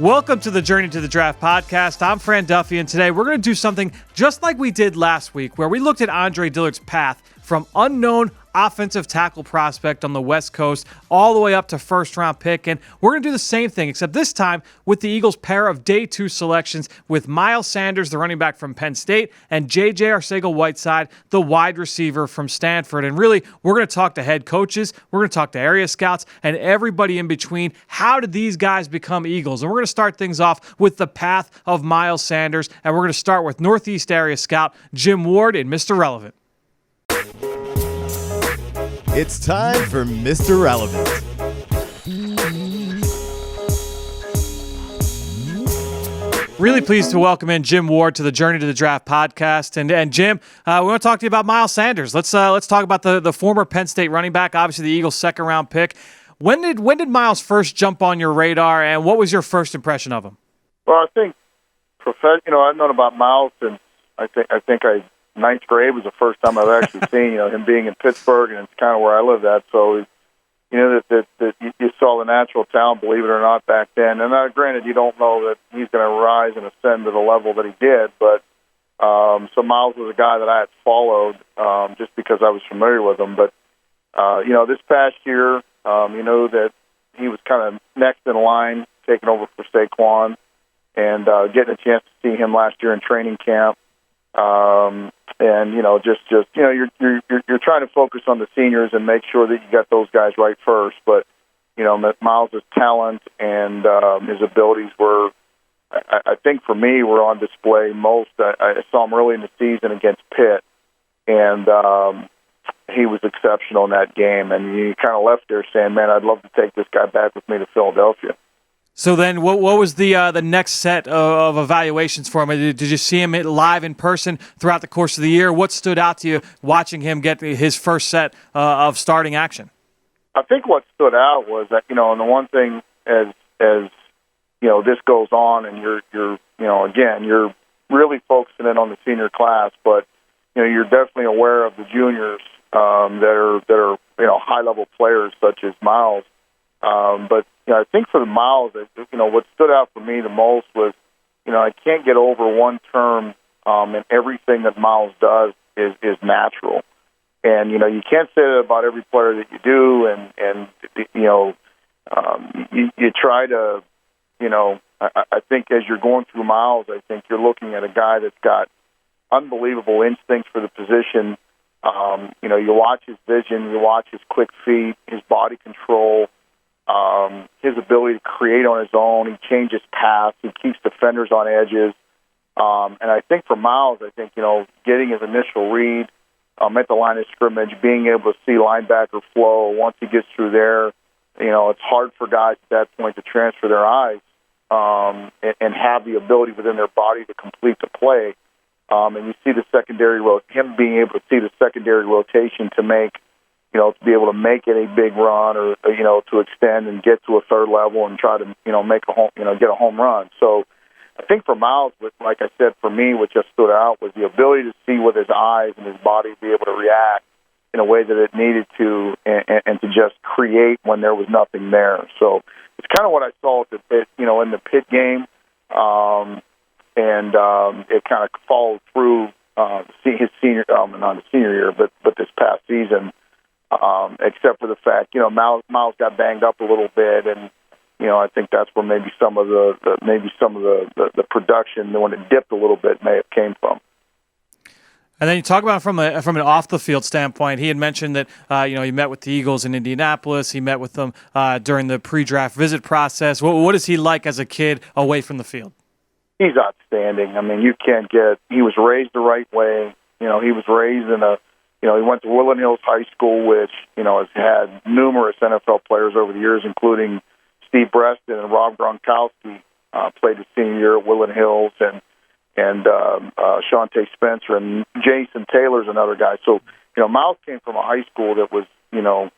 Welcome to the Journey to the Draft podcast. I'm Fran Duffy, and today we're going to do something just like we did last week, where we looked at Andre Dillard's path from unknown offensive tackle prospect on the West Coast all the way up to first-round pick, and we're going to do the same thing, except this time with the Eagles' pair of Day 2 selections with Miles Sanders, the running back from Penn State, and JJ Arcega-Whiteside, the wide receiver from Stanford. And really, we're going to talk to head coaches, we're going to talk to area scouts, and everybody in between. How did these guys become Eagles? And we're going to start things off with the path of Miles Sanders, and we're going to start with Northeast area scout Jim Ward in Mr. Relevant. It's time for Mr. Relevant. Really pleased to welcome in Jim Ward to the Journey to the Draft podcast. And Jim, we want to talk to you about Miles Sanders. Let's talk about the former Penn State running back, obviously the Eagles' second-round pick. When did Miles first jump on your radar, and what was your first impression of him? Well, I think I've known about Miles since I think ninth grade was the first time I've actually seen him being in Pittsburgh, and it's kind of where I lived at. So that you saw the natural talent, believe it or not, back then. And granted, you don't know that he's going to rise and ascend to the level that he did, but so Miles was a guy that I had followed just because I was familiar with him. But this past year, that he was kind of next in line, taking over for Saquon, and getting a chance to see him last year in training camp. You're trying to focus on the seniors and make sure that you got those guys right first. But Miles' talent and his abilities were, I think, for me, were on display most. I saw him early in the season against Pitt, and he was exceptional in that game. And you kind of left there saying, "Man, I'd love to take this guy back with me to Philadelphia." So then what was the next set of evaluations for him? Did you see him live in person throughout the course of the year? What stood out to you watching him get his first set of starting action? I think what stood out was that, and the one thing as this goes on and you're really focusing in on the senior class, but, you're definitely aware of the juniors that are high-level players such as Miles. But I think for the Miles, what stood out for me the most was, I can't get over one term, and everything that Miles does is natural. And, you can't say that about every player that you do, and you try to, I think as you're going through Miles, I think you're looking at a guy that's got unbelievable instincts for the position. You watch his vision, you watch his quick feet, his body control, his ability to create on his own. He changes paths. He keeps defenders on edges. And I think for Miles, getting his initial read at the line of scrimmage, being able to see linebacker flow once he gets through there, it's hard for guys at that point to transfer their eyes and have the ability within their body to complete the play. And you see the him being able to see the secondary rotation to make, to be able to make it a big run or, to extend and get to a third level and try to, make a home, get a home run. So I think for Miles, like I said, for me, what just stood out was the ability to see with his eyes and his body be able to react in a way that it needed to and to just create when there was nothing there. So it's kind of what I saw at the Pitt, in the Pitt game. It kind of followed through his senior, not the senior year, but this past season. Except for the fact, Miles got banged up a little bit, and I think that's where maybe some of the production, when it dipped a little bit, may have came from. And then you talk about from an off the field standpoint. He had mentioned that he met with the Eagles in Indianapolis. He met with them during the pre-draft visit process. What is he like as a kid away from the field? He's outstanding. I mean, he was raised the right way. He was raised in he went to Woodland Hills High School, which, has had numerous NFL players over the years, including Steve Breston and Rob Gronkowski, played his senior year at Woodland Hills, and Shante Spencer, and Jason Taylor's another guy. So, Miles came from a high school that was, I don't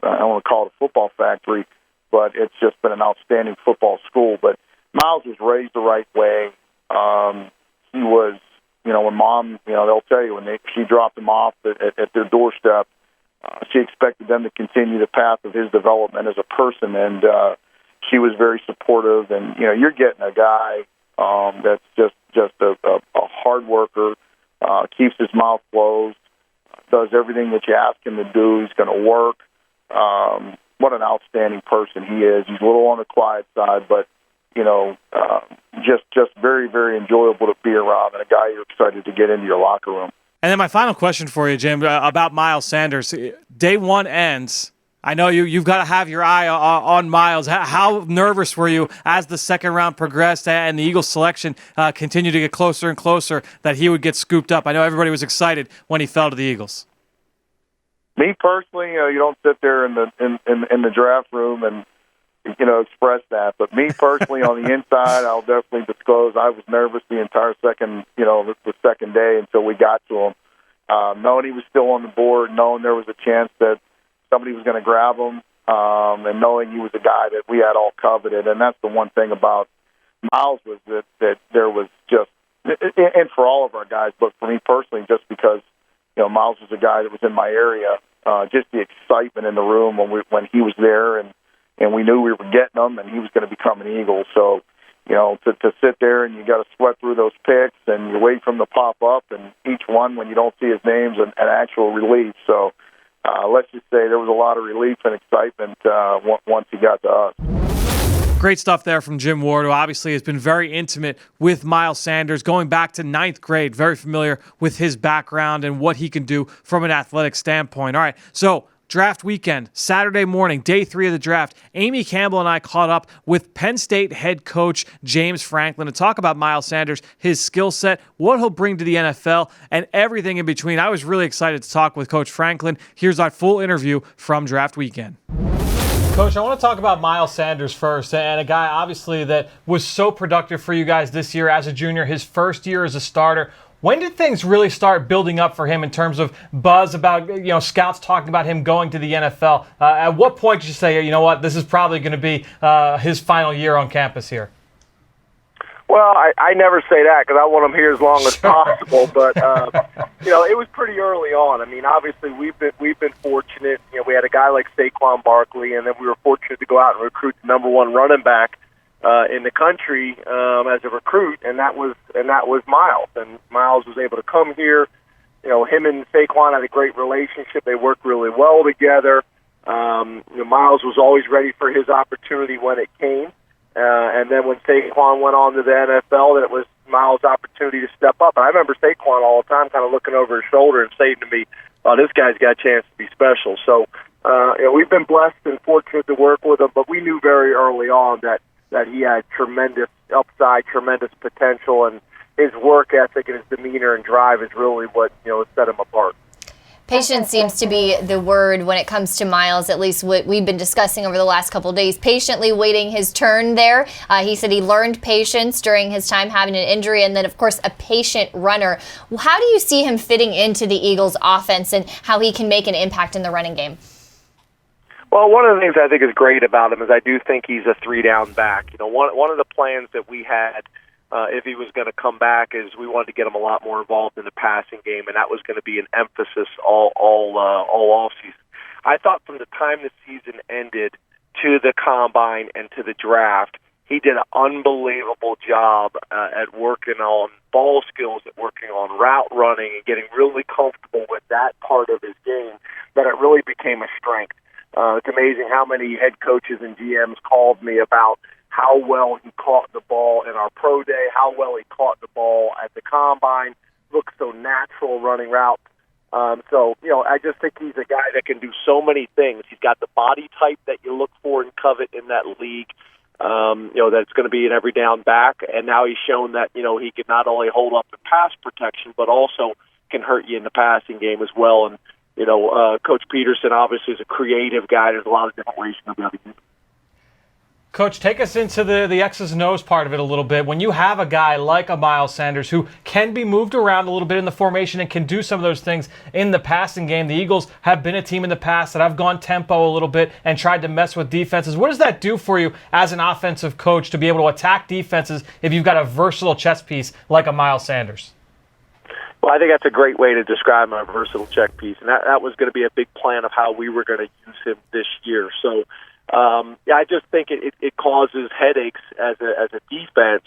want to call it a football factory, but it's just been an outstanding football school. But Miles was raised the right way. He was, when Mom, they'll tell you when she dropped him off at their doorstep, she expected them to continue the path of his development as a person, and she was very supportive. And, you're getting a guy that's just a hard worker, keeps his mouth closed, does everything that you ask him to do. He's going to work. What an outstanding person he is. He's a little on the quiet side, but, just very, very enjoyable to be around, and a guy you're excited to get into your locker room. And then my final question for you, Jim, about Miles Sanders. Day one ends. I know you've got to have your eye on Miles. How nervous were you as the second round progressed and the Eagles selection continued to get closer and closer that he would get scooped up? I know everybody was excited when he fell to the Eagles. Me personally, you don't sit there in the draft room and express that. But me personally, on the inside, I'll definitely disclose I was nervous the entire the second day until we got to him. Knowing he was still on the board, knowing there was a chance that somebody was going to grab him, and knowing he was a guy that we had all coveted. And that's the one thing about Miles was that there was just, and for all of our guys, but for me personally, just because Miles was a guy that was in my area, just the excitement in the room when he was there, and we knew we were getting him, and he was going to become an Eagle. So, to sit there and you got to sweat through those picks, and you wait for him to pop up, and each one, when you don't see his name's an actual relief. So, let's just say there was a lot of relief and excitement once he got to us. Great stuff there from Jim Ward, who obviously has been very intimate with Miles Sanders, going back to ninth grade, very familiar with his background and what he can do from an athletic standpoint. All right, so draft weekend, Saturday morning, day 3 of the draft. Amy Campbell and I caught up with Penn State head coach James Franklin to talk about Miles Sanders, his skill set, what he'll bring to the NFL, and everything in between. I was really excited to talk with Coach Franklin. Here's our full interview from draft weekend. Coach, I want to talk about Miles Sanders first, and a guy obviously that was so productive for you guys this year as a junior, his first year as a starter. When did things really start building up for him in terms of buzz about, scouts talking about him going to the NFL? At what point did you say, you know what, this is probably going to be his final year on campus here? Well, I never say that because I want him here as long as possible. But it was pretty early on. I mean, obviously we've been fortunate. We had a guy like Saquon Barkley, and then we were fortunate to go out and recruit the number one running back in the country as a recruit, and that was Miles. And Miles was able to come here. Him and Saquon had a great relationship. They worked really well together. Miles was always ready for his opportunity when it came. And then when Saquon went on to the NFL, then it was Miles' opportunity to step up. And I remember Saquon all the time kind of looking over his shoulder and saying to me, "Oh, this guy's got a chance to be special." So we've been blessed and fortunate to work with him, but we knew very early on that he had tremendous upside, tremendous potential, and his work ethic and his demeanor and drive is really what set him apart. Patience seems to be the word when it comes to Miles, at least what we've been discussing over the last couple of days. Patiently waiting his turn there. He said he learned patience during his time having an injury, and then, of course, a patient runner. How do you see him fitting into the Eagles' offense and how he can make an impact in the running game? Well, one of the things I think is great about him is I do think he's a three-down back. One of the plans that we had if he was going to come back is we wanted to get him a lot more involved in the passing game, and that was going to be an emphasis all offseason. I thought from the time the season ended to the combine and to the draft, he did an unbelievable job at working on ball skills, at working on route running, and getting really comfortable with that part of his game, that it really became a strength. It's amazing how many head coaches and GMs called me about how well he caught the ball in our pro day, how well he caught the ball at the combine, looks so natural running routes. I just think he's a guy that can do so many things. He's got the body type that you look for and covet in that league, that's going to be an every down back. And now he's shown that, he can not only hold up in pass protection, but also can hurt you in the passing game as well. And, Coach Peterson obviously is a creative guy. There's a lot of different ways to be able to use him. Coach, take us into the X's and O's part of it a little bit. When you have a guy like a Miles Sanders who can be moved around a little bit in the formation and can do some of those things in the passing game, the Eagles have been a team in the past that have gone tempo a little bit and tried to mess with defenses. What does that do for you as an offensive coach to be able to attack defenses if you've got a versatile chess piece like a Miles Sanders? Well, I think that's a great way to describe my versatile check piece, and that was going to be a big plan of how we were going to use him this year. So I just think it causes headaches as a defense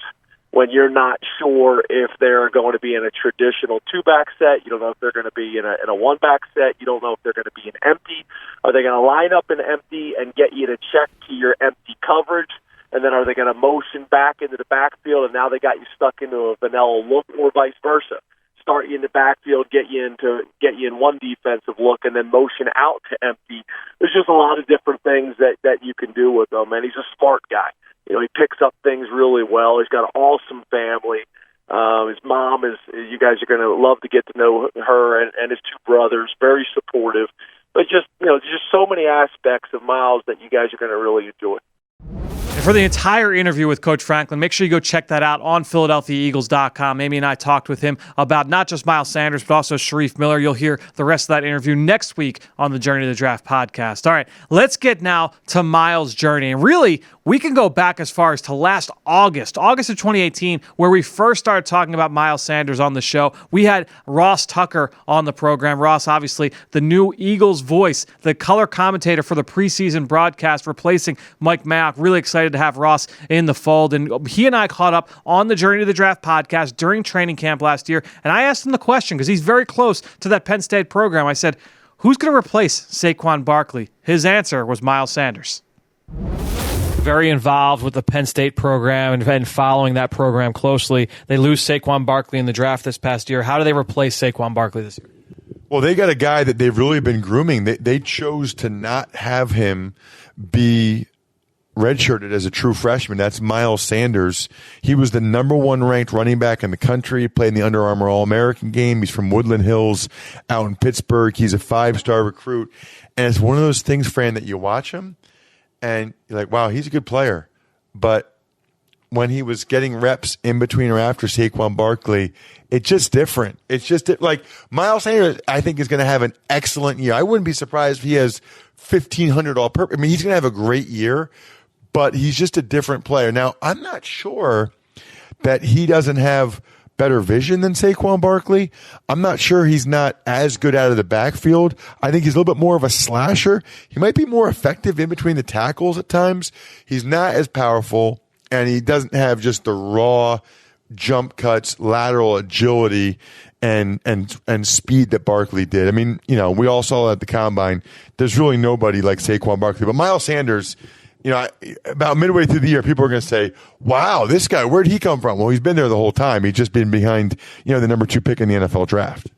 when you're not sure if they're going to be in a traditional two-back set. You don't know if they're going to be in a one-back set. You don't know if they're going to be in empty. Are they going to line up in empty and get you to check to your empty coverage? And then are they going to motion back into the backfield, and now they got you stuck into a vanilla look, or vice versa? Start you in the backfield, get you in one defensive look, and then motion out to empty. There's just a lot of different things that you can do with him, and he's a smart guy. He picks up things really well. He's got an awesome family. His mom is, you guys are going to love to get to know her, and his two brothers, very supportive. But just so many aspects of Miles that you guys are going to really enjoy. And for the entire interview with Coach Franklin, make sure you go check that out on PhiladelphiaEagles.com. Amy and I talked with him about not just Miles Sanders, but also Sharif Miller. You'll hear the rest of that interview next week on the Journey to the Draft podcast. All right, let's get now to Miles' journey. And really, we can go back as far as to last August of 2018, where we first started talking about Miles Sanders on the show. We had Ross Tucker on the program. Ross, obviously, the new Eagles voice, the color commentator for the preseason broadcast, replacing Mike Mayock. Really excited to have Ross in the fold. And he and I caught up on the Journey to the Draft podcast during training camp last year. And I asked him the question, because he's very close to that Penn State program. I said, who's going to replace Saquon Barkley? His answer was Miles Sanders. Very involved with the Penn State program and following that program closely. They lose Saquon Barkley in the draft this past year. How do they replace Saquon Barkley this year? Well, they got a guy that they've really been grooming. They chose to not have him be redshirted as a true freshman. That's Miles Sanders. He was the number 1 ranked running back in the country. He played in the Under Armour All-American game. He's from Woodland Hills out in Pittsburgh. He's a 5-star recruit. And it's one of those things, Fran, that you watch him and you're like, wow, he's a good player. But when he was getting reps in between or after Saquon Barkley, it's just different. It's just like Miles Sanders, I think, is going to have an excellent year. I wouldn't be surprised if he has 1,500 all-purpose. I mean, he's going to have a great year, but he's just a different player. Now, I'm not sure that he doesn't have better vision than Saquon Barkley. I'm not sure he's not as good out of the backfield. I think he's a little bit more of a slasher. He might be more effective in between the tackles at times. He's not as powerful, and he doesn't have just the raw jump cuts, lateral agility, and speed that Barkley did. I mean, we all saw that at the Combine. There's really nobody like Saquon Barkley. But Miles Sanders, about midway through the year, people are going to say, wow, this guy, where'd he come from? Well, he's been there the whole time. He's just been behind, the number 2 pick in the NFL draft.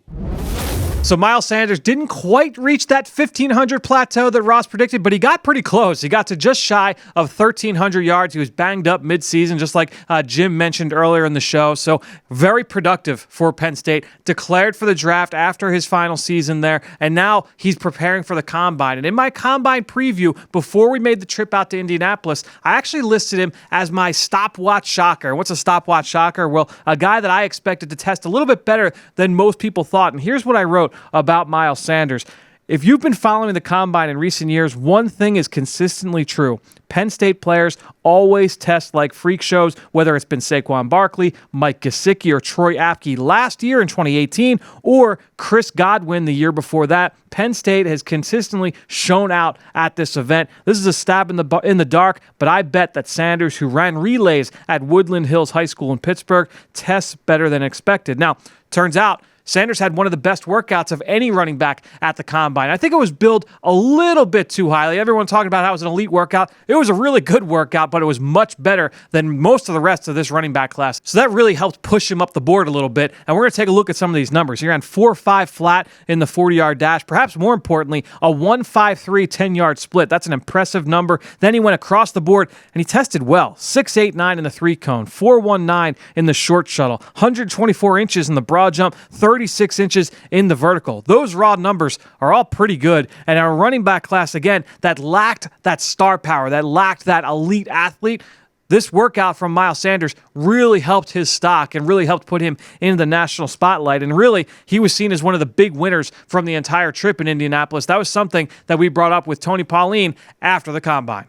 So Miles Sanders didn't quite reach that 1,500 plateau that Ross predicted, but he got pretty close. He got to just shy of 1,300 yards. He was banged up midseason, just like Jim mentioned earlier in the show. So very productive for Penn State. Declared for the draft after his final season there, and now he's preparing for the Combine. And in my Combine preview, before we made the trip out to Indianapolis, I actually listed him as my stopwatch shocker. What's a stopwatch shocker? Well, a guy that I expected to test a little bit better than most people thought. And here's what I wrote about Miles Sanders. If you've been following the Combine in recent years, one thing is consistently true. Penn State players always test like freak shows, whether it's been Saquon Barkley, Mike Gesicki, or Troy Apke last year in 2018, or Chris Godwin the year before that. Penn State has consistently shown out at this event. This is a stab in the dark, but I bet that Sanders, who ran relays at Woodland Hills High School in Pittsburgh, tests better than expected. Now, turns out Sanders had one of the best workouts of any running back at the Combine. I think it was billed a little bit too highly. Everyone talking about how it was an elite workout. It was a really good workout, but it was much better than most of the rest of this running back class. So that really helped push him up the board a little bit. And we're going to take a look at some of these numbers. He ran 4.5 flat in the 40-yard dash. Perhaps more importantly, a 1.53 10-yard split. That's an impressive number. Then he went across the board, and he tested well. 6.89 in the 3-cone, 4.19 in the short shuttle, 124 inches in the broad jump, 36 inches in the vertical. Those raw numbers are all pretty good. And our running back class, again, that lacked that star power, that lacked that elite athlete, this workout from Miles Sanders really helped his stock and really helped put him in the national spotlight. And really, he was seen as one of the big winners from the entire trip in Indianapolis. That was something that we brought up with Tony Pauline after the Combine.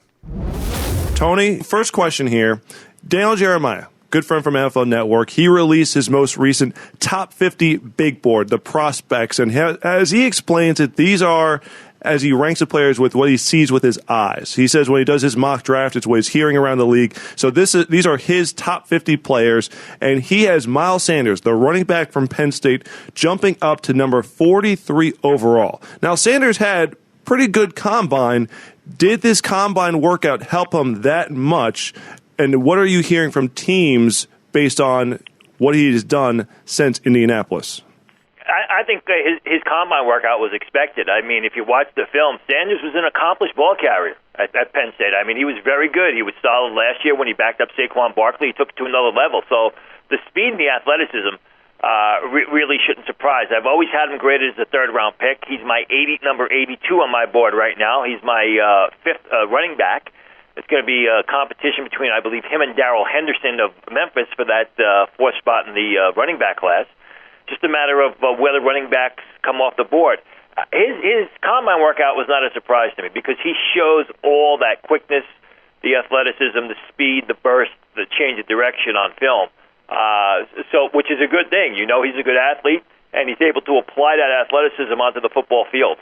Tony, first question here. Daniel Jeremiah, good friend from NFL Network, he released his most recent top 50 big board, the prospects. And as he explains it, these are as he ranks the players with what he sees with his eyes. He says when he does his mock draft, it's what he's hearing around the league. So these are his top 50 players, and he has Miles Sanders, the running back from Penn State, jumping up to number 43 overall. Now, Sanders had pretty good combine. Did this combine workout help him that much? And what are you hearing from teams based on what he has done since Indianapolis? I think his combine workout was expected. I mean, if you watch the film, Sanders was an accomplished ball carrier at Penn State. I mean, he was very good. He was solid last year when he backed up Saquon Barkley. He took it to another level. So the speed and the athleticism really shouldn't surprise. I've always had him graded as a third-round pick. He's my number 82 on my board right now. He's my fifth running back. It's going to be a competition between, I believe, him and Darrell Henderson of Memphis for that fourth spot in the running back class. Just a matter of whether running backs come off the board. His combine workout was not a surprise to me because he shows all that quickness, the athleticism, the speed, the burst, the change of direction on film. So, which is a good thing. You know, he's a good athlete, and he's able to apply that athleticism onto the football field.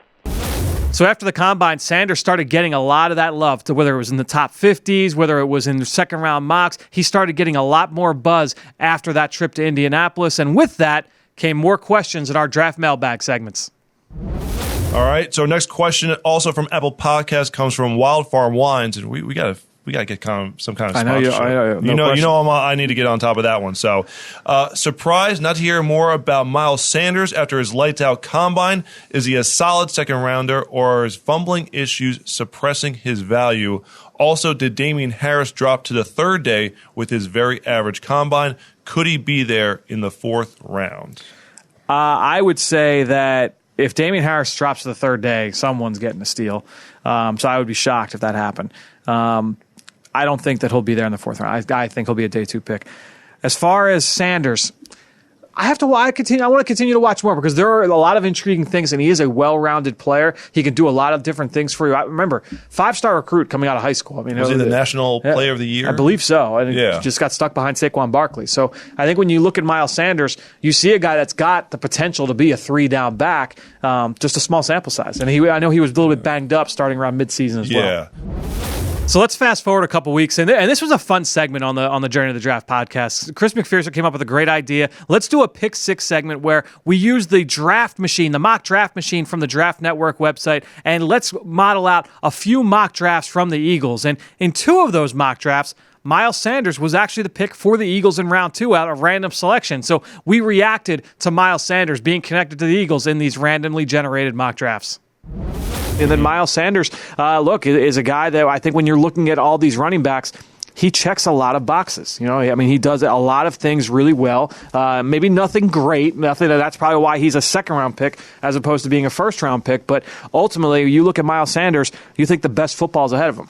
So after the combine, Sanders started getting a lot of that love, to whether it was in the top 50s, whether it was in the second-round mocks. He started getting a lot more buzz after that trip to Indianapolis, and with that came more questions in our draft mailbag segments. All right, so next question, also from Apple Podcast, comes from Wild Farm Wines, and we got to get some kind of sponsorship. I need to get on top of that one. So, surprised not to hear more about Miles Sanders after his lights-out combine. Is he a solid second-rounder, or are his fumbling issues suppressing his value? Also, did Damian Harris drop to the third day with his very average combine? Could he be there in the fourth round? I would say that if Damian Harris drops to the third day, someone's getting a steal. So I would be shocked if that happened. I don't think that he'll be there in the fourth round. I think he'll be a day 2 pick. As far as Sanders, I want to continue to watch more because there are a lot of intriguing things, and he is a well-rounded player. He can do a lot of different things for you. I remember 5-star recruit coming out of high school. I mean, was he the National Player of the Year? I believe so. And he just got stuck behind Saquon Barkley. So I think when you look at Miles Sanders, you see a guy that's got the potential to be a 3-down back, just a small sample size. And I know he was a little bit banged up starting around midseason as well. Yeah. So let's fast forward a couple weeks, and this was a fun segment on the Journey to the Draft podcast. Chris McPherson came up with a great idea. Let's do a Pick 6 segment where we use the draft machine, the mock draft machine from the Draft Network website, and let's model out a few mock drafts from the Eagles. And in 2 of those mock drafts, Miles Sanders was actually the pick for the Eagles in round 2 out of random selection. So we reacted to Miles Sanders being connected to the Eagles in these randomly generated mock drafts. And then Miles Sanders, is a guy that I think when you're looking at all these running backs, he checks a lot of boxes. You know, I mean, he does a lot of things really well. Maybe nothing great. That's probably why he's a second-round pick as opposed to being a first-round pick. But ultimately, you look at Miles Sanders, you think the best football is ahead of him.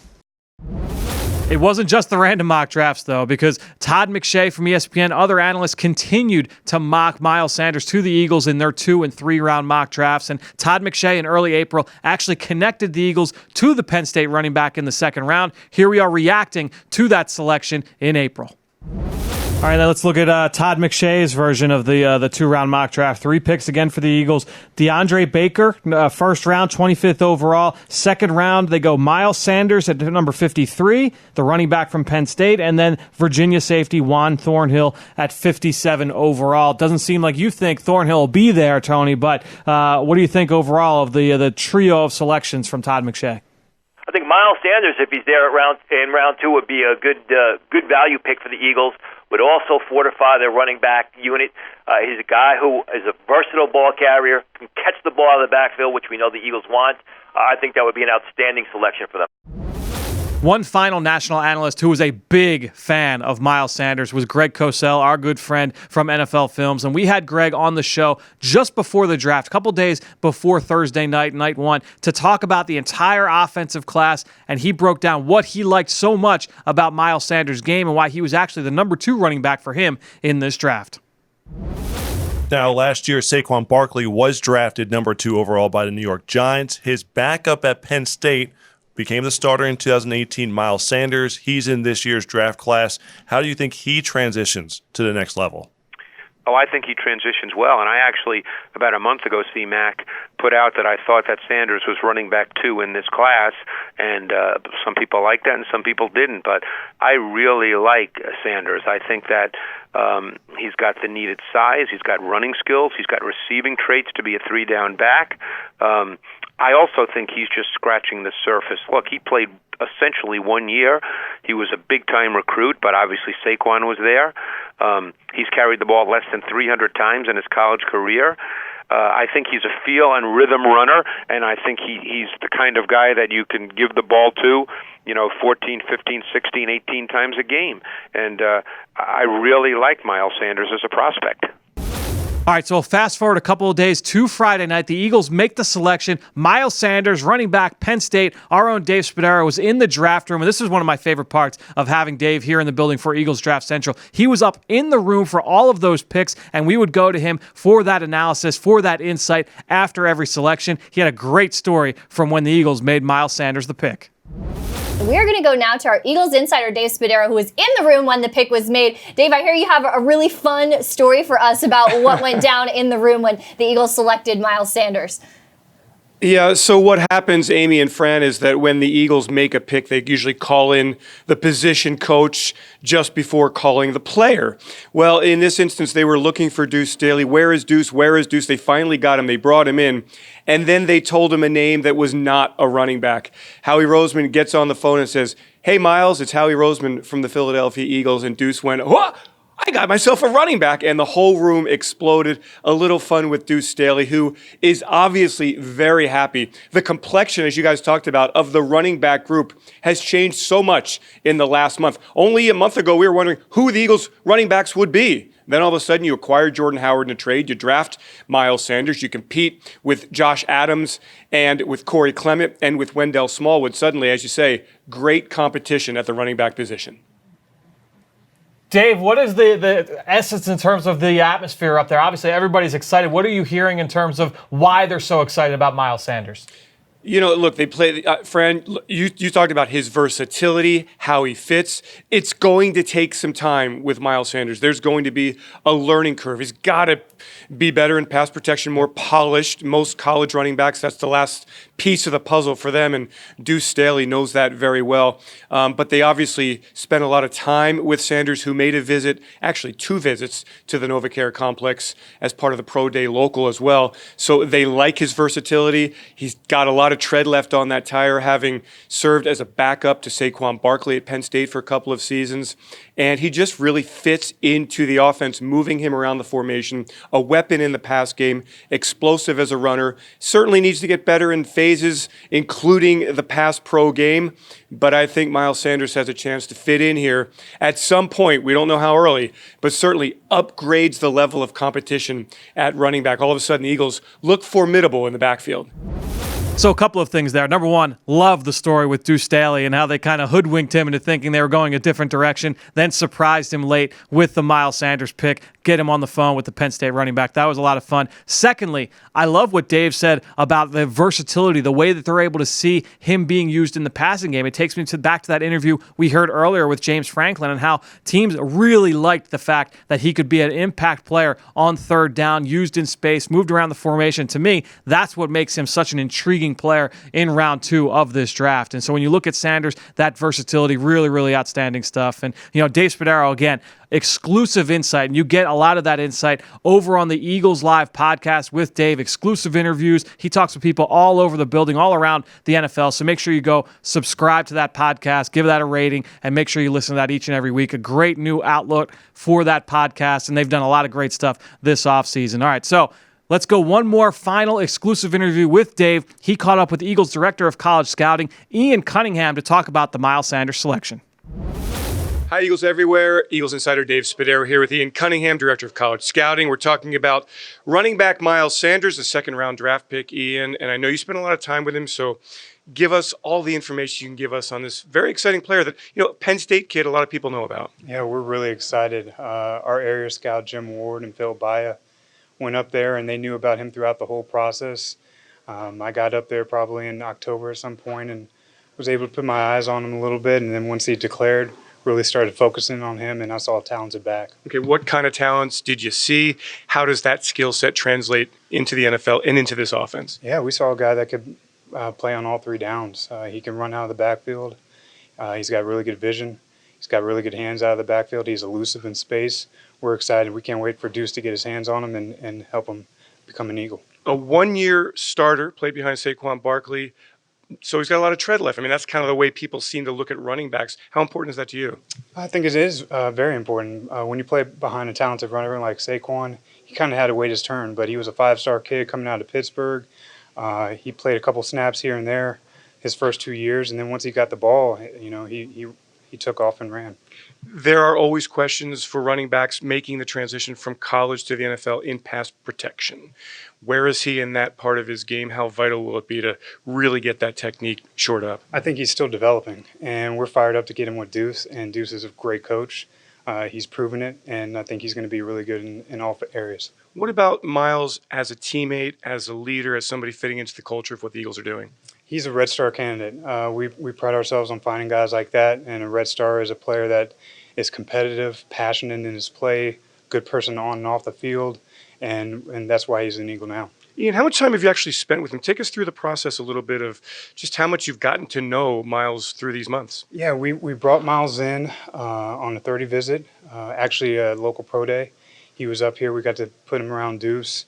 It wasn't just the random mock drafts, though, because Todd McShay from ESPN, other analysts continued to mock Miles Sanders to the Eagles in their 2- and 3-round mock drafts. And Todd McShay in early April actually connected the Eagles to the Penn State running back in the second round. Here we are reacting to that selection in April. All right, now let's look at Todd McShay's version of the 2-round mock draft. 3 picks again for the Eagles. DeAndre Baker, first round, 25th overall. Second round, they go Miles Sanders at number 53, the running back from Penn State, and then Virginia safety Juan Thornhill at 57 overall. Doesn't seem like you think Thornhill will be there, Tony, but what do you think overall of the trio of selections from Todd McShay? I think Miles Sanders, if he's there in round 2, would be a good value pick for the Eagles. Would also fortify their running back unit. He's a guy who is a versatile ball carrier, can catch the ball out of the backfield, which we know the Eagles want. I think that would be an outstanding selection for them. One final national analyst who was a big fan of Miles Sanders was Greg Cosell, our good friend from NFL Films. And we had Greg on the show just before the draft, a couple days before Thursday night, night 1, to talk about the entire offensive class. And he broke down what he liked so much about Miles Sanders' game and why he was actually the number 2 running back for him in this draft. Now, last year, Saquon Barkley was drafted number 2 overall by the New York Giants. His backup at Penn State became the starter in 2018, Miles Sanders. He's in this year's draft class. How do you think he transitions to the next level? Oh, I think he transitions well. And I actually, about a month ago, C-Mac, put out that I thought that Sanders was running back 2 in this class, and some people liked that and some people didn't. But I really like Sanders. I think that he's got the needed size, he's got running skills, he's got receiving traits to be a 3-down back. I also think he's just scratching the surface. Look, he played essentially 1 year. He was a big-time recruit, but obviously Saquon was there. He's carried the ball less than 300 times in his college career. I think he's a feel and rhythm runner, and I think he's the kind of guy that you can give the ball to, 14, 15, 16, 18 times a game. And I really like Miles Sanders as a prospect. All right, so fast forward a couple of days to Friday night. The Eagles make the selection. Miles Sanders, running back, Penn State. Our own Dave Spadaro was in the draft room, and this is one of my favorite parts of having Dave here in the building for Eagles Draft Central. He was up in the room for all of those picks, and we would go to him for that analysis, for that insight after every selection. He had a great story from when the Eagles made Miles Sanders the pick. We are going to go now to our Eagles insider, Dave Spadaro, who was in the room when the pick was made. Dave, I hear you have a really fun story for us about what went down in the room when the Eagles selected Miles Sanders. Yeah, so what happens, Amy and Fran, is that when the Eagles make a pick, they usually call in the position coach just before calling the player. Well, in this instance, they were looking for Deuce Staley. Where is Deuce? Where is Deuce? They finally got him. They brought him in. And then they told him a name that was not a running back. Howie Roseman gets on the phone and says, "Hey, Miles, it's Howie Roseman from the Philadelphia Eagles." And Deuce went, "What? I got myself a running back," and the whole room exploded. A little fun with Deuce Staley, who is obviously very happy. The complexion, as you guys talked about, of the running back group has changed so much in the last month. Only a month ago, we were wondering who the Eagles running backs would be. Then all of a sudden, you acquire Jordan Howard in a trade. You draft Miles Sanders. You compete with Josh Adams and with Corey Clement and with Wendell Smallwood. Suddenly, as you say, great competition at the running back position. Dave, what is the essence in terms of the atmosphere up there? Obviously, everybody's excited. What are you hearing in terms of why they're so excited about Miles Sanders? Look, they play, Fran, you talked about his versatility, how he fits. It's going to take some time with Miles Sanders. There's going to be a learning curve. He's got to be better in pass protection, more polished. Most college running backs, that's the last piece of the puzzle for them, and Deuce Staley knows that very well. But they obviously spent a lot of time with Sanders, who made a visit, actually 2 visits, to the NovaCare complex as part of the Pro Day local as well. So they like his versatility. He's got a lot of tread left on that tire, having served as a backup to Saquon Barkley at Penn State for a couple of seasons. And he just really fits into the offense, moving him around the formation, a weapon in the pass game, explosive as a runner, certainly needs to get better in phases, including the pass pro game. But I think Miles Sanders has a chance to fit in here at some point. We don't know how early, but certainly upgrades the level of competition at running back. All of a sudden, the Eagles look formidable in the backfield. So a couple of things there. Number one, love the story with Deuce Staley and how they kind of hoodwinked him into thinking they were going a different direction, then surprised him late with the Miles Sanders pick, get him on the phone with the Penn State running back. That was a lot of fun. Secondly, I love what Dave said about the versatility, the way that they're able to see him being used in the passing game. It takes me back to that interview we heard earlier with James Franklin and how teams really liked the fact that he could be an impact player on third down, used in space, moved around the formation. To me, that's what makes him such an intriguing player in round 2 of this draft. And so when you look at Sanders, that versatility, really, really outstanding stuff. And, Dave Spadaro, again, exclusive insight, and you get a lot of that insight over on the Eagles Live podcast with Dave, exclusive interviews. He talks with people all over the building, all around the NFL, so make sure you go subscribe to that podcast, give that a rating, and make sure you listen to that each and every week. A great new outlook for that podcast, and they've done a lot of great stuff this offseason. All right, so let's go one more final exclusive interview with Dave. He caught up with Eagles Director of College Scouting, Ian Cunningham, to talk about the Miles Sanders selection. Hi, Eagles everywhere. Eagles insider Dave Spadaro here with Ian Cunningham, Director of College Scouting. We're talking about running back Miles Sanders, the second-round draft pick, Ian. And I know you spent a lot of time with him, so give us all the information you can give us on this very exciting player that, Penn State kid a lot of people know about. Yeah, we're really excited. Our area scout, Jim Ward and Phil Baya, went up there, and they knew about him throughout the whole process. I got up there probably in October at some point and was able to put my eyes on him a little bit. And then once he declared, really started focusing on him, and I saw a talented back. Okay, what kind of talents did you see? How does that skill set translate into the NFL and into this offense? Yeah, we saw a guy that could play on all three downs. He can run out of the backfield. He's got really good vision. He's got really good hands out of the backfield. He's elusive in space. We're excited. We can't wait for Deuce to get his hands on him and help him become an Eagle. A one-year starter, played behind Saquon Barkley, so he's got a lot of tread left. I mean, that's kind of the way people seem to look at running backs. How important is that to you? I think it is very important. When you play behind a talented runner like Saquon, he kind of had to wait his turn, but he was a five-star kid coming out of Pittsburgh. He played a couple snaps here and there his first 2 years, and then once he got the ball, you know, he took off and ran. There are always questions for running backs making the transition from college to the NFL in pass protection. Where is he in that part of his game? How vital will it be to really get that technique shored up? I think he's still developing, and we're fired up to get him with Deuce, and Deuce is a great coach. He's proven it, and I think he's going to be really good in all areas. What about Miles as a teammate, as a leader, as somebody fitting into the culture of what the Eagles are doing? He's a Red Star candidate. We pride ourselves on finding guys like that, and a Red Star is a player that is competitive, passionate in his play, good person on and off the field, and that's why he's an Eagle now. Ian, how much time have you actually spent with him? Take us through the process a little bit of just how much you've gotten to know Miles through these months. Yeah, we brought Miles in on a 30 visit, actually a local pro day. He was up here. We got to put him around Deuce,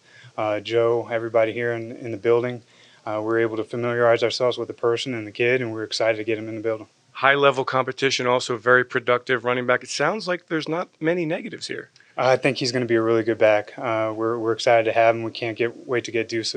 Joe, everybody here in the building. We were able to familiarize ourselves with the person and the kid, and we're excited to get him in the building. High-level competition, also very productive running back. It sounds like there's not many negatives here. I think he's going to be a really good back. We're excited to have him. We can't wait to get Deuce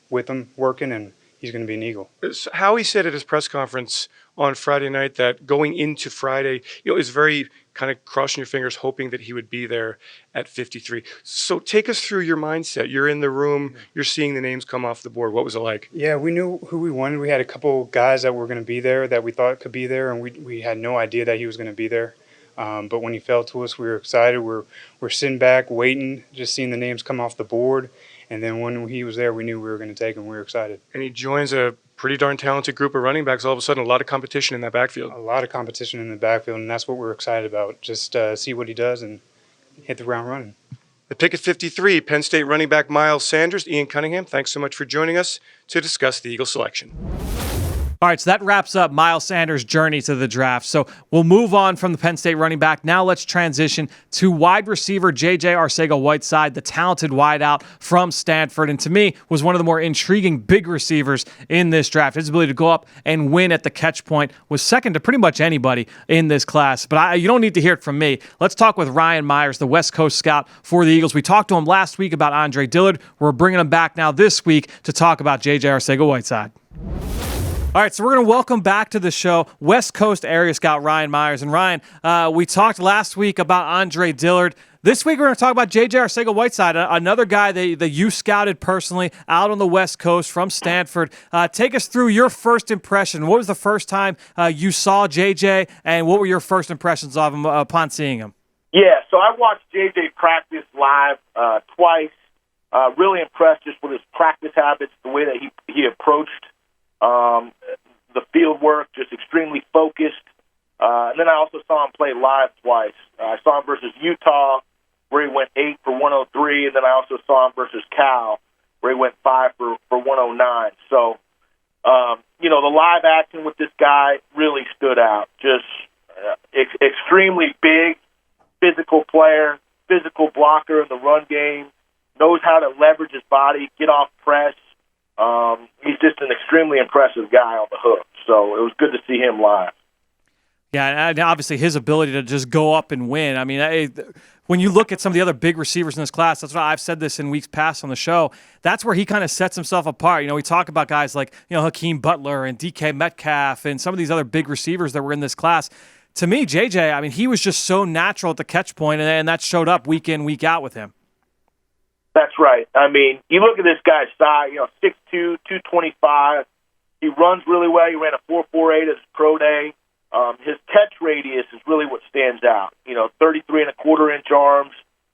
with him working, and he's going to be an Eagle. Howie said at his press conference on Friday night that going into Friday, is very kind of crossing your fingers, hoping that he would be there at 53. So take us through your mindset. You're in the room. You're seeing the names come off the board. What was it like? Yeah, we knew who we wanted. We had a couple guys that were going to be there that we thought could be there, and we had no idea that he was going to be there. But when he fell to us, we were excited. We're sitting back, waiting, just seeing the names come off the board. And then when he was there, we knew we were going to take him. We were excited. And he joins a pretty darn talented group of running backs. All of a sudden, a lot of competition in that backfield. A lot of competition in the backfield, and that's what we're excited about. Just see what he does and hit the ground running. The pick at 53, Penn State running back Miles Sanders. Ian Cunningham, thanks so much for joining us to discuss the Eagles selection. All right, so that wraps up Miles Sanders' journey to the draft. So we'll move on from the Penn State running back. Now let's transition to wide receiver JJ Arcega-Whiteside, the talented wideout from Stanford, and to me was one of the more intriguing big receivers in this draft. His ability to go up and win at the catch point was second to pretty much anybody in this class. But you don't need to hear it from me. Let's talk with Ryan Myers, the West Coast scout for the Eagles. We talked to him last week about Andre Dillard. We're bringing him back now this week to talk about JJ Arcega-Whiteside. All right, so we're going to welcome back to the show West Coast area scout Ryan Myers. And Ryan, we talked last week about Andre Dillard. This week we're going to talk about JJ Arcega-Whiteside, another guy that you scouted personally out on the West Coast from Stanford. Take us through your first impression. What was the first time you saw JJ, and what were your first impressions of him upon seeing him? Yeah, so I watched JJ practice live twice. Really impressed just with his practice habits, the way that he approached the field work, just extremely focused. And then I also saw him play live twice. I saw him versus Utah, where he went 8 for 103, and then I also saw him versus Cal, where he went 5 for 109. So, the live action with this guy really stood out. Just extremely big, physical player, physical blocker in the run game, knows how to leverage his body, get off press. He's just an extremely impressive guy on the hook, so it was good to see him live. Yeah, and obviously his ability to just go up and win. I mean, when you look at some of the other big receivers in this class, that's why I've said this in weeks past on the show, that's where he kind of sets himself apart. We talk about guys like, Hakeem Butler and DK Metcalf and some of these other big receivers that were in this class. To me, JJ, I mean, he was just so natural at the catch point, and that showed up week in, week out with him. That's right. I mean, you look at this guy's size, 6'2", 225. He runs really well. He ran a 4.48 at his pro day. His catch radius is really what stands out. 33.25-inch arms.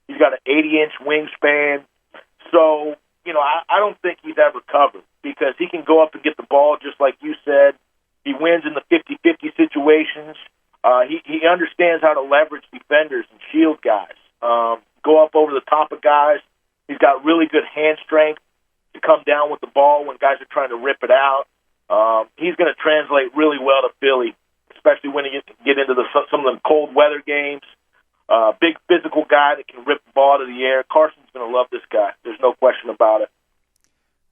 He's got an 80-inch wingspan. So, I don't think he's ever covered because he can go up and get the ball just like you said. He wins in the 50-50 situations. He understands how to leverage defenders and shield guys, go up over the top of guys. He's got really good hand strength to come down with the ball when guys are trying to rip it out. He's going to translate really well to Philly, especially when he get into some of them cold weather games. Big physical guy that can rip the ball to the air. Carson's going to love this guy. There's no question about it.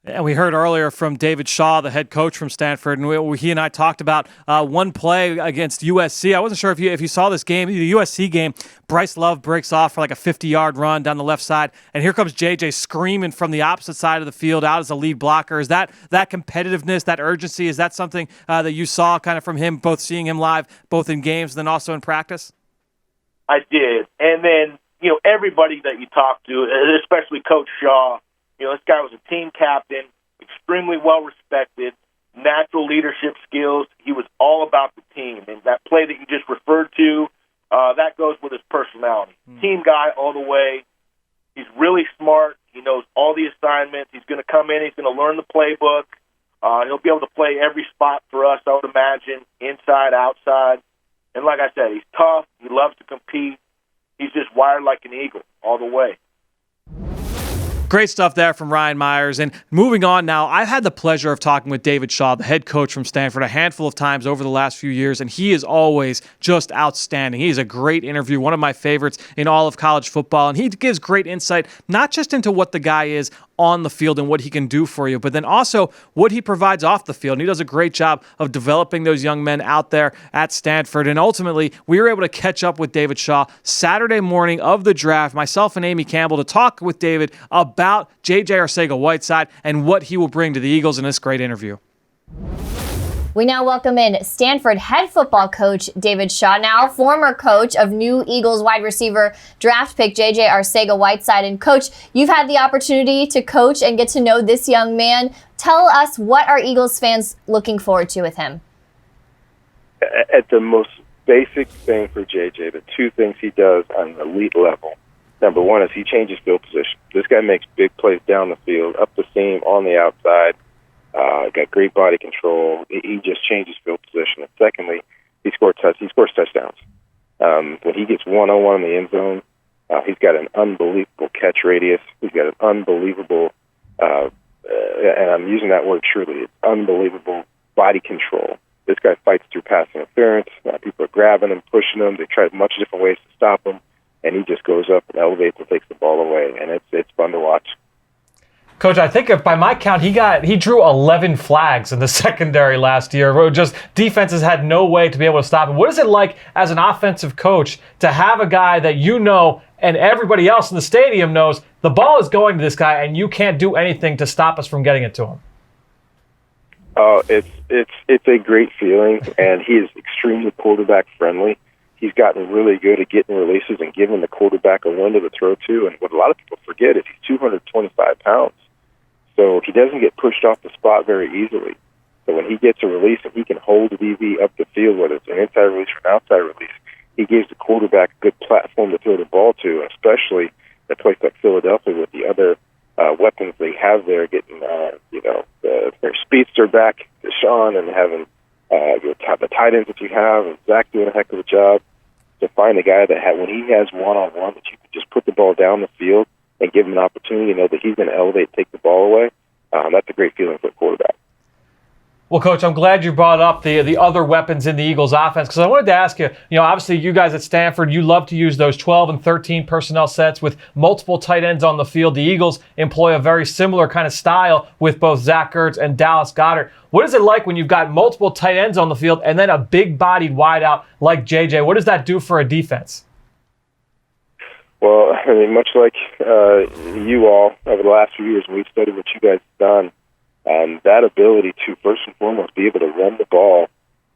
And we heard earlier from David Shaw, the head coach from Stanford, and he and I talked about one play against USC. I wasn't sure if you saw this game, the USC game. Bryce Love breaks off for like a 50-yard run down the left side, and here comes JJ screaming from the opposite side of the field out as a lead blocker. Is that competitiveness, that urgency, is that something that you saw kind of from him, both seeing him live, both in games and then also in practice? I did. And then, everybody that you talk to, especially Coach Shaw, this guy was a team captain, extremely well-respected, natural leadership skills. He was all about the team. And that play that you just referred to, that goes with his personality. Team guy all the way. He's really smart. He knows all the assignments. He's going to come in. He's going to learn the playbook. He'll be able to play every spot for us, I would imagine, inside, outside. And like I said, he's tough. He loves to compete. He's just wired like an eagle all the way. Great stuff there from Ryan Myers. And moving on now, I've had the pleasure of talking with David Shaw, the head coach from Stanford, a handful of times over the last few years, and he is always just outstanding. He's a great interview, one of my favorites in all of college football, and he gives great insight, not just into what the guy is on the field and what he can do for you, but then also what he provides off the field. And he does a great job of developing those young men out there at Stanford. And ultimately, we were able to catch up with David Shaw Saturday morning of the draft, myself and Amy Campbell, to talk with David about JJ Arcega-Whiteside and what he will bring to the Eagles in this great interview. We now welcome in Stanford head football coach David Shaw, now former coach of new Eagles wide receiver draft pick JJ Arcega-Whiteside. And Coach, you've had the opportunity to coach and get to know this young man. Tell us, what are Eagles fans looking forward to with him? At the most basic thing for JJ, the two things he does on an elite level. Number one is he changes field position. This guy makes big plays down the field, up the seam, on the outside. Got great body control. He just changes field position. And secondly, he scores touchdowns. When he gets one-on-one in the end zone, he's got an unbelievable catch radius. He's got an unbelievable, and I'm using that word truly, it's unbelievable body control. This guy fights through pass interference. People are grabbing him, pushing him. They try much different ways to stop him, and he just goes up and elevates and takes the ball away, and it's fun to watch. Coach, I think by my count, he drew 11 flags in the secondary last year. Just defenses had no way to be able to stop him. What is it like as an offensive coach to have a guy that you know and everybody else in the stadium knows the ball is going to this guy and you can't do anything to stop us from getting it to him? Oh, it's a great feeling, and he is extremely quarterback friendly. He's gotten really good at getting releases and giving the quarterback a window to throw to. And what a lot of people forget is he's 225 pounds. So he doesn't get pushed off the spot very easily. So when he gets a release and he can hold the DB up the field, whether it's an inside release or an outside release, he gives the quarterback a good platform to throw the ball to, especially at a place like Philadelphia with the other weapons they have there, getting their speedster back to Sean and having the tight ends that you have, and Zach doing a heck of a job to find a guy that when he has one-on-one that you can just put the ball down the field and give him an opportunity to know that he's going to elevate, take the ball away. That's a great feeling for a quarterback. Well, Coach, I'm glad you brought up the other weapons in the Eagles offense, because I wanted to ask you, obviously you guys at Stanford, you love to use those 12 and 13 personnel sets with multiple tight ends on the field. The Eagles employ a very similar kind of style with both Zach Ertz and Dallas Goedert. What is it like when you've got multiple tight ends on the field and then a big-bodied wideout like JJ? What does that do for a defense? Well, I mean, much like you all over the last few years, when we've studied what you guys have done, that ability to, first and foremost, be able to run the ball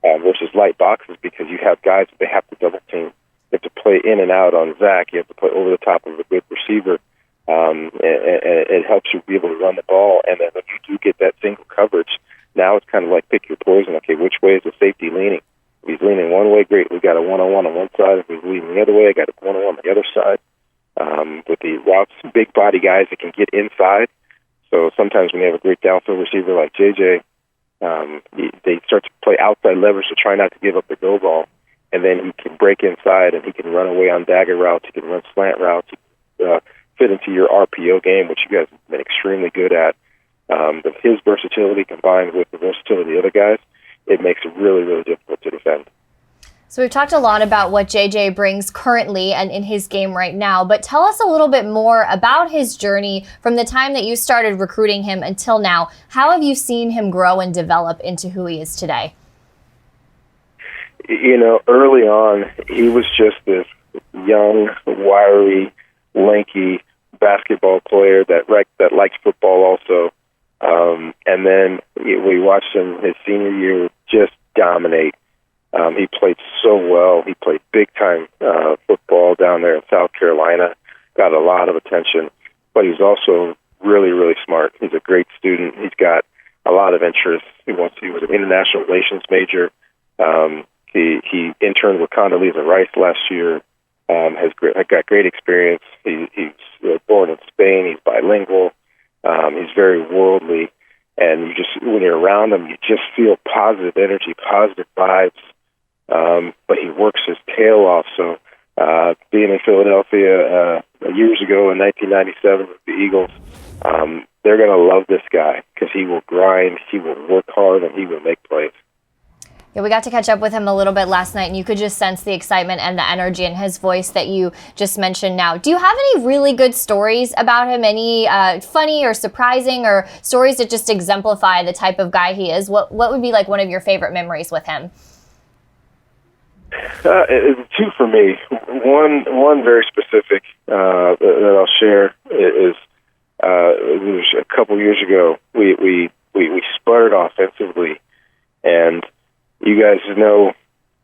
versus light boxes, because you have guys that they have to double team. You have to play in and out on Zach. You have to play over the top of a good receiver. And it helps you be able to run the ball. And then when you do get that single coverage, now it's kind of like pick your poison. Okay, which way is the safety leaning? If he's leaning one way, great. We got a one-on-one on one side. If he's leaning the other way, I got a one-on-one on the other side. With the routes, big body guys that can get inside. So sometimes when you have a great downfield receiver like JJ, they start to play outside leverage to try not to give up the go ball. and then he can break inside, and he can run away on dagger routes, he can run slant routes, fit into your RPO game, which you guys have been extremely good at. His versatility combined with the versatility of the other guys, it makes it really, really difficult to defend. So we've talked a lot about what JJ brings currently and in his game right now, but tell us a little bit more about his journey from the time that you started recruiting him until now. How have you seen him grow and develop into who he is today? Early on, he was just this young, wiry, lanky basketball player that liked football also. And then we watched him his senior year just dominate. He played so well. He played big-time football down there in South Carolina, got a lot of attention. But he's also really, really smart. He's a great student. He's got a lot of interests. He was an international relations major. He interned with Condoleezza Rice last year. Has got great experience. He's born in Spain. He's bilingual. He's very worldly. And when you're around him, you just feel positive energy, positive vibes. But he works his tail off. So being in Philadelphia years ago in 1997 with the Eagles, they're going to love this guy because he will grind, he will work hard, and he will make plays. Yeah, we got to catch up with him a little bit last night, and you could just sense the excitement and the energy in his voice that you just mentioned now. Do you have any really good stories about him? Any funny or surprising or stories that just exemplify the type of guy he is? What would be like one of your favorite memories with him? Two for me. One very specific that I'll share is it was a couple years ago. We sputtered offensively, and you guys know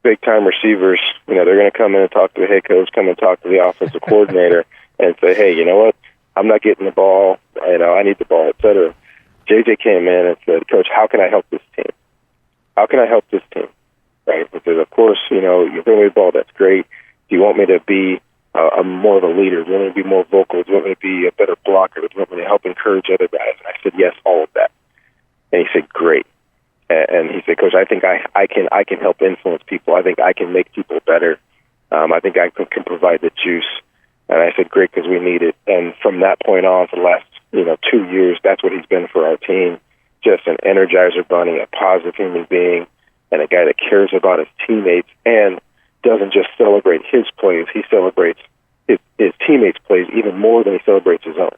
big-time receivers, they're going to come in and talk to the head coach, come and talk to the offensive coordinator and say, hey, you know what, I'm not getting the ball, I need the ball, et cetera. JJ came in and said, Coach, how can I help this team? How can I help this team? Right? Because, of course, you bring me the ball, that's great. Do you want me to be more of a leader? Do you want me to be more vocal? Do you want me to be a better blocker? Do you want me to help encourage other guys? And I said, yes, all of that. And he said, great. And he said, Coach, I think I can help influence people. I think I can make people better. I think I can provide the juice. And I said, great, because we need it. And from that point on for the last 2 years, that's what he's been for our team. Just an energizer bunny, a positive human being, and a guy that cares about his teammates and doesn't just celebrate his plays. He celebrates his teammates' plays even more than he celebrates his own.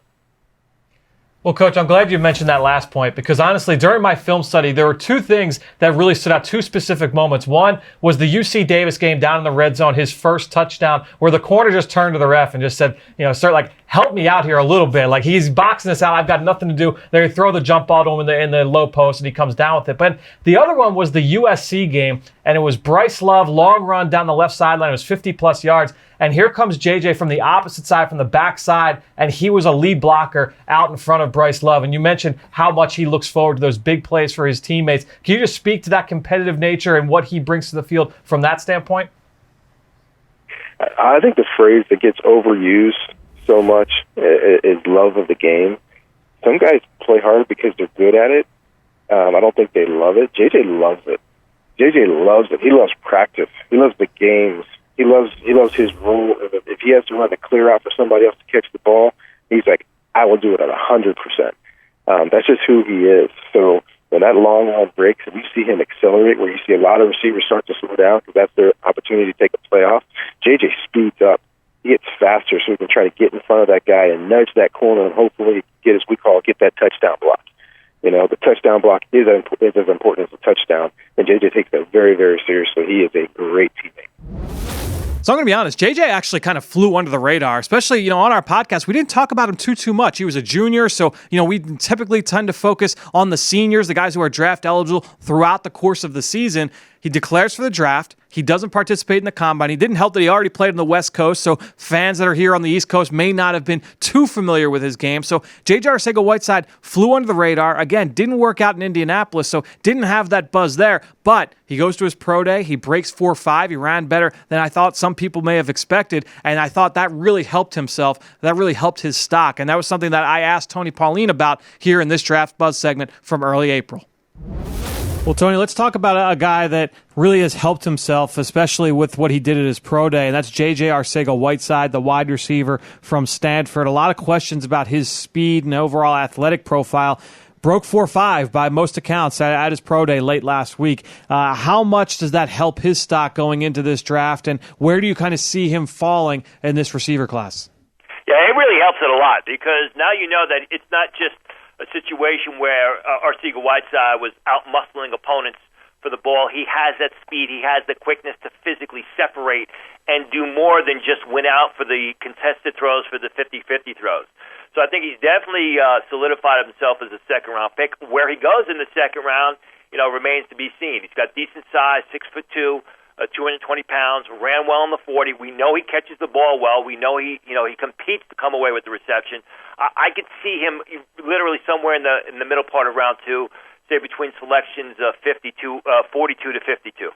Well, Coach, I'm glad you mentioned that last point because honestly, during my film study, there were two things that really stood out, two specific moments. One was the UC Davis game down in the red zone, his first touchdown, where the corner just turned to the ref and just said, help me out here a little bit. Like, he's boxing this out. I've got nothing to do. They throw the jump ball to him in the low post, and he comes down with it. But the other one was the USC game, and it was Bryce Love, long run down the left sideline. It was 50-plus yards. And here comes JJ from the opposite side, from the back side, and he was a lead blocker out in front of Bryce Love. And you mentioned how much he looks forward to those big plays for his teammates. Can you just speak to that competitive nature and what he brings to the field from that standpoint? I think the phrase that gets overused so much is love of the game. Some guys play hard because they're good at it. I don't think they love it. JJ loves it. JJ loves it. He loves practice. He loves the games. He loves his role. If he has to run a clear out for somebody else to catch the ball, he's like, I will do it at 100%. That's just who he is. So when that long run breaks and you see him accelerate, where you see a lot of receivers start to slow down because that's their opportunity to take a play off, JJ speeds up. He gets faster so he can try to get in front of that guy and nudge that corner and hopefully get that touchdown block. The touchdown block is as important as a touchdown, and JJ takes that very, very seriously. He is a great teammate. So I'm going to be honest, JJ actually kind of flew under the radar, especially, on our podcast. We didn't talk about him too much. He was a junior, so, we typically tend to focus on the seniors, the guys who are draft eligible throughout the course of the season. He declares for the draft. He doesn't participate in the combine. He didn't help that he already played on the West Coast, so fans that are here on the East Coast may not have been too familiar with his game. So JJ Arcega-Whiteside flew under the radar. Again, didn't work out in Indianapolis, so didn't have that buzz there. But he goes to his pro day. He breaks 4.5. He ran better than I thought some people may have expected, and I thought that really helped himself. That really helped his stock, and that was something that I asked Tony Pauline about here in this Draft Buzz segment from early April. Well, Tony, let's talk about a guy that really has helped himself, especially with what he did at his pro day, and that's JJ Arcega-Whiteside, the wide receiver from Stanford. A lot of questions about his speed and overall athletic profile. Broke 4.5 by most accounts at his pro day late last week. How much does that help his stock going into this draft, and where do you kind of see him falling in this receiver class? Yeah, it really helps it a lot because now you know that it's not just a situation where Arcega-Whiteside was out-muscling opponents for the ball. He has that speed. He has the quickness to physically separate and do more than just win out for the contested throws, for the 50-50 throws. So I think he's definitely solidified himself as a second-round pick. Where he goes in the second round, remains to be seen. He's got decent size, 6'2", 220 pounds, ran well in the 40. We know he catches the ball well. We know he competes to come away with the reception. I could see him literally somewhere in the middle part of round 2, say between selections 42 to 52.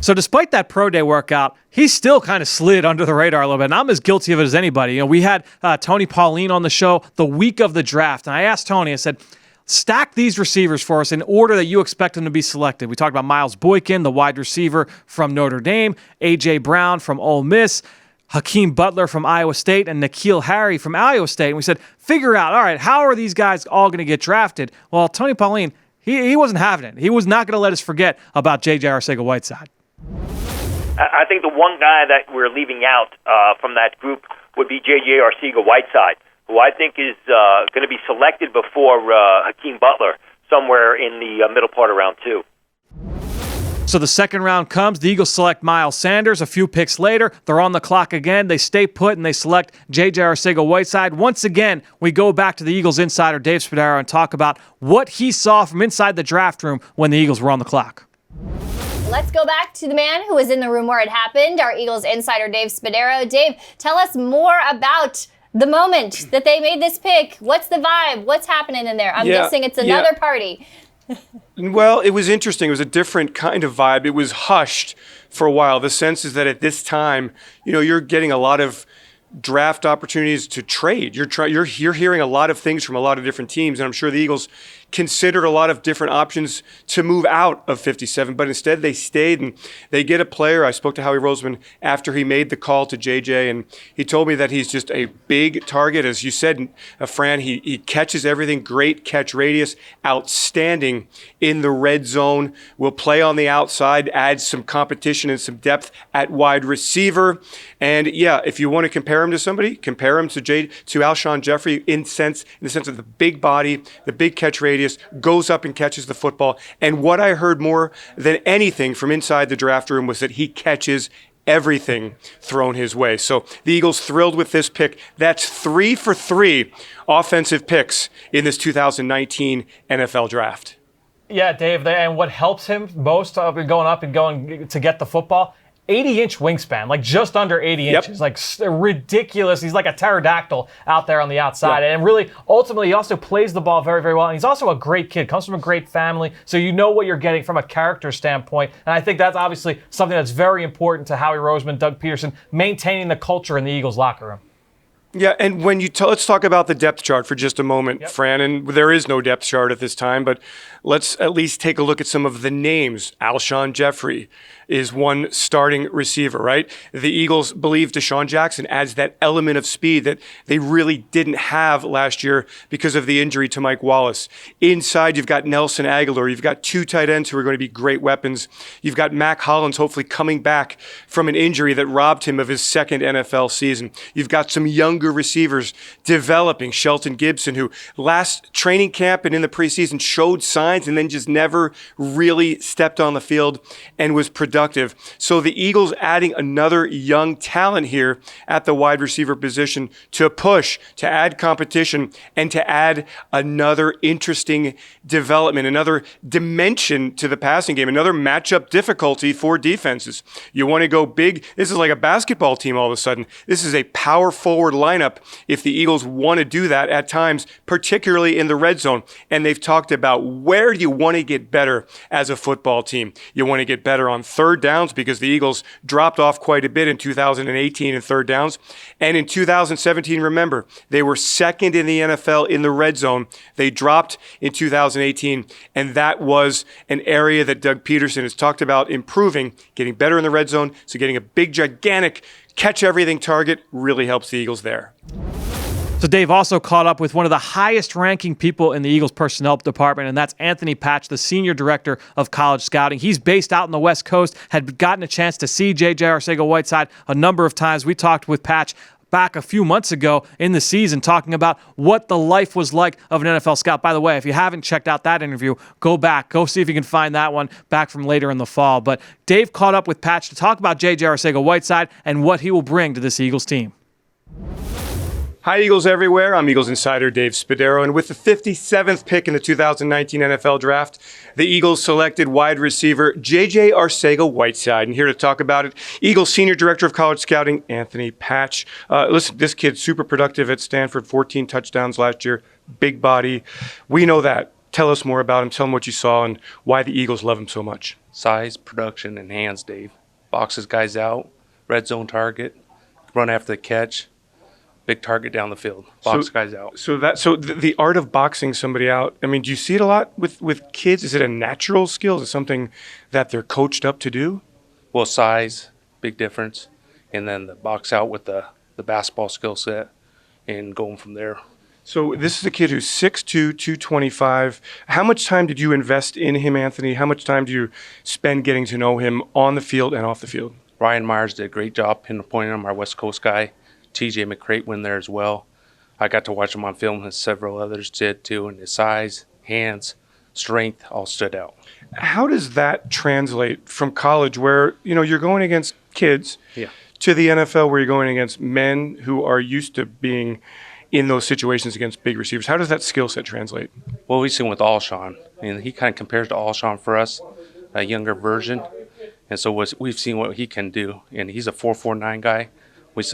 So despite that pro day workout, he still kind of slid under the radar a little bit, and I'm as guilty of it as anybody. We had Tony Pauline on the show the week of the draft, and I asked Tony, I said, stack these receivers for us in order that you expect them to be selected. We talked about Miles Boykin, the wide receiver from Notre Dame, A.J. Brown from Ole Miss, Hakeem Butler from Iowa State, and N'Keal Harry from Iowa State. And we said, figure out, all right, how are these guys all going to get drafted? Well, Tony Pauline, he wasn't having it. He was not going to let us forget about JJ Arcega-Whiteside. I think the one guy that we're leaving out from that group would be JJ Arcega-Whiteside, who I think is going to be selected before Hakeem Butler somewhere in the middle part of round 2. So the second round comes. The Eagles select Miles Sanders. A few picks later, they're on the clock again. They stay put, and they select JJ Arcega-Whiteside. Once again, we go back to the Eagles insider, Dave Spadaro, and talk about what he saw from inside the draft room when the Eagles were on the clock. Let's go back to the man who was in the room where it happened, our Eagles insider, Dave Spadaro. Dave, tell us more about the moment that they made this pick. What's the vibe? What's happening in there? I'm guessing it's another party. Well, it was interesting. It was a different kind of vibe. It was hushed for a while. The sense is that at this time, you're getting a lot of draft opportunities to trade. You're hearing a lot of things from a lot of different teams, and I'm sure the Eagles considered a lot of different options to move out of 57, but instead they stayed and they get a player. I spoke to Howie Roseman after he made the call to JJ, and he told me that he's just a big target. As you said, Fran, he catches everything, great catch radius, outstanding in the red zone, will play on the outside, adds some competition and some depth at wide receiver. And yeah, if you want to compare him to somebody, compare him to Alshon Jeffrey in the sense of the big body, the big catch radius, goes up and catches the football. And what I heard more than anything from inside the draft room was that he catches everything thrown his way. So the Eagles thrilled with this pick. That's 3 for 3 offensive picks in this 2019 NFL draft. Yeah, Dave, and what helps him most going up and going to get the football, 80-inch wingspan, like just under 80 inches, like ridiculous. He's like a pterodactyl out there on the outside. And really, ultimately, he also plays the ball very, very well. And he's also a great kid, comes from a great family. So you know what you're getting from a character standpoint. And I think that's obviously something that's very important to Howie Roseman, Doug Peterson, maintaining the culture in the Eagles locker room. Yeah, and when let's talk about the depth chart for just a moment, Fran. And there is no depth chart at this time, but let's at least take a look at some of the names. Alshon Jeffrey is one starting receiver, right? The Eagles believe Deshaun Jackson adds that element of speed that they really didn't have last year because of the injury to Mike Wallace. Inside, you've got Nelson Aguilar. You've got 2 tight ends who are going to be great weapons. You've got Mac Hollins hopefully coming back from an injury that robbed him of his second NFL season. You've got some younger receivers developing. Shelton Gibson, who last training camp and in the preseason showed signs and then just never really stepped on the field and was productive. So the Eagles adding another young talent here at the wide receiver position to push, to add competition, and to add another interesting development, another dimension to the passing game, another matchup difficulty for defenses. You want to go big. This is like a basketball team all of a sudden. This is a power forward lineup if the Eagles want to do that at times, particularly in the red zone. And they've talked about where do you want to get better as a football team. You want to get better on third third downs because the Eagles dropped off quite a bit in 2018 in third downs. And in 2017, remember, they were second in the NFL in the red zone. They dropped in 2018, and that was an area that Doug Peterson has talked about improving, getting better in the red zone. So getting a big, gigantic catch-everything target really helps the Eagles there. So Dave also caught up with one of the highest-ranking people in the Eagles personnel department, and that's Anthony Patch, the senior director of college scouting. He's based out on the West Coast, had gotten a chance to see JJ Arcega-Whiteside a number of times. We talked with Patch back a few months ago in the season talking about what the life was like of an NFL scout. By the way, if you haven't checked out that interview, go back. Go see if you can find that one back from later in the fall. But Dave caught up with Patch to talk about JJ Arcega-Whiteside and what he will bring to this Eagles team. Hi, Eagles everywhere. I'm Eagles insider Dave Spadaro, and with the 57th pick in the 2019 NFL Draft, the Eagles selected wide receiver JJ Arcega-Whiteside. And here to talk about it, Eagles Senior Director of College Scouting, Anthony Patch. Listen, this kid's super productive at Stanford, 14 touchdowns last year, big body. We know that. Tell us more about him. Tell him what you saw and why the Eagles love him so much. Size, production, and hands, Dave. Boxes guys out, red zone target, run after the catch. Big target down the field. Box guys out. So the art of boxing somebody out, I mean, do you see it a lot with kids? Is it a natural skill? Is it something that they're coached up to do? Well, size, big difference. And then the box out with the basketball skill set and going from there. So this is a kid who's 6'2", 225. How much time did you invest in him, Anthony? How much time do you spend getting to know him on the field and off the field? Ryan Myers did a great job pinpointing him, our West Coast guy. TJ McCrate went there as well. I got to watch him on film, and several others did too, and his size, hands, strength all stood out. How does that translate from college where, you're going against kids to the NFL where you're going against men who are used to being in those situations against big receivers? How does that skill set translate? Well, we've seen with Alshon, and he kind of compares to Alshon for us, a younger version. And so we've seen what he can do, and he's a 4.49 guy.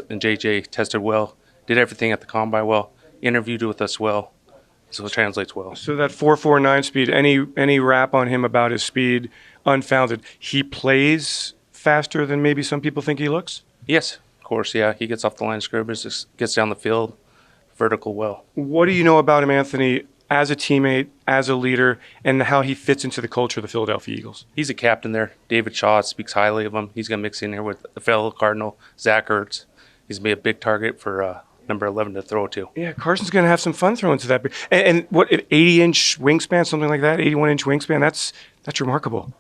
And JJ tested well, did everything at the combine well, interviewed with us well, so it translates well. So that 4.49 speed, any rap on him about his speed, unfounded. He plays faster than maybe some people think he looks? Yes, of course, yeah. He gets off the line of scrimmage, gets down the field, vertical well. What do you know about him, Anthony, as a teammate, as a leader, and how he fits into the culture of the Philadelphia Eagles? He's a captain there. David Shaw speaks highly of him. He's going to mix in here with the fellow Cardinal, Zach Ertz. He's going to be a big target for number 11 to throw to. Yeah, Carson's going to have some fun throwing to that. And what, an 80-inch wingspan, something like that, 81-inch wingspan, that's remarkable.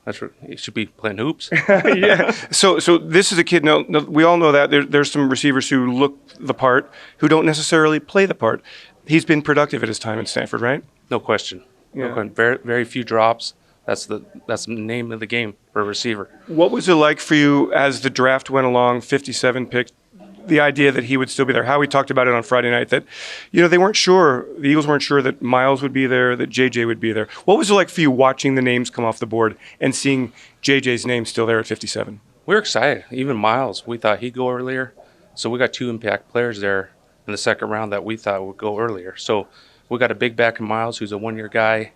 He should be playing hoops. Yeah. So this is a kid, no, we all know that. There's some receivers who look the part, who don't necessarily play the part. He's been productive at his time in Stanford, right? No question. Yeah. No question. Very, very few drops. That's the name of the game for a receiver. What was it like for you as the draft went along, 57 pick, the idea that he would still be there? How we talked about it on Friday night, that, they weren't sure, the Eagles weren't sure that Miles would be there, that JJ would be there. What was it like for you watching the names come off the board and seeing JJ's name still there at 57? We were excited. Even Miles, we thought he'd go earlier. So we got two impact players there in the second round that we thought would go earlier. So we got a big back in Miles, who's a one-year guy,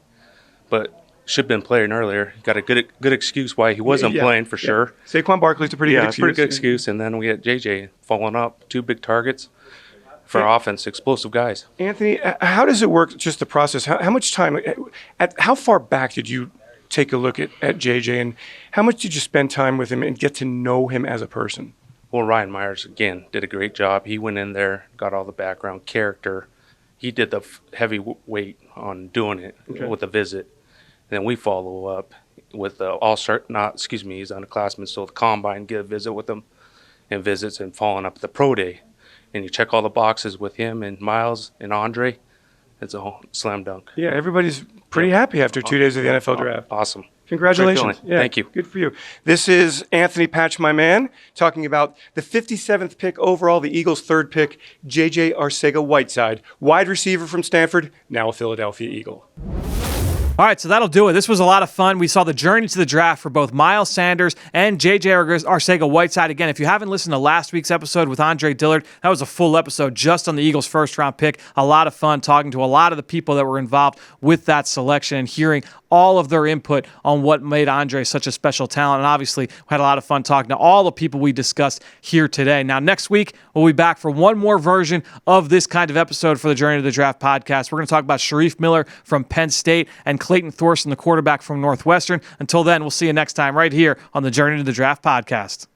but should have been playing earlier. Got a good excuse why he wasn't playing for sure. Saquon Barkley's a pretty good excuse. Pretty good excuse. And then we had JJ following up, two big targets for offense, explosive guys. Anthony, how does it work, just the process? How much time, how far back did you take a look at JJ, and how much did you spend time with him and get to know him as a person? Well, Ryan Myers, again, did a great job. He went in there, got all the background, character. He did the heavy weight on doing it with the visit. Then we follow up with the he's underclassman, so the combine, get a visit with him, and visits and following up at the pro day. And you check all the boxes with him and Miles and Andre. It's a whole slam dunk. Yeah, everybody's pretty happy after 2 days of the NFL draft. Awesome. Congratulations. Yeah, thank you. Good for you. This is Anthony Patch, my man, talking about the 57th pick overall, the Eagles' third pick, JJ Arcega-Whiteside, wide receiver from Stanford, now a Philadelphia Eagle. All right, so that'll do it. This was a lot of fun. We saw the journey to the draft for both Miles Sanders and JJ Arcega-Whiteside. Again, if you haven't listened to last week's episode with Andre Dillard, that was a full episode just on the Eagles' first-round pick. A lot of fun talking to a lot of the people that were involved with that selection and hearing all of their input on what made Andre such a special talent. And obviously, we had a lot of fun talking to all the people we discussed here today. Now, next week, we'll be back for one more version of this kind of episode for the Journey to the Draft podcast. We're going to talk about Sharif Miller from Penn State and Clayton Thorson, the quarterback from Northwestern. Until then, we'll see you next time right here on the Journey to the Draft podcast.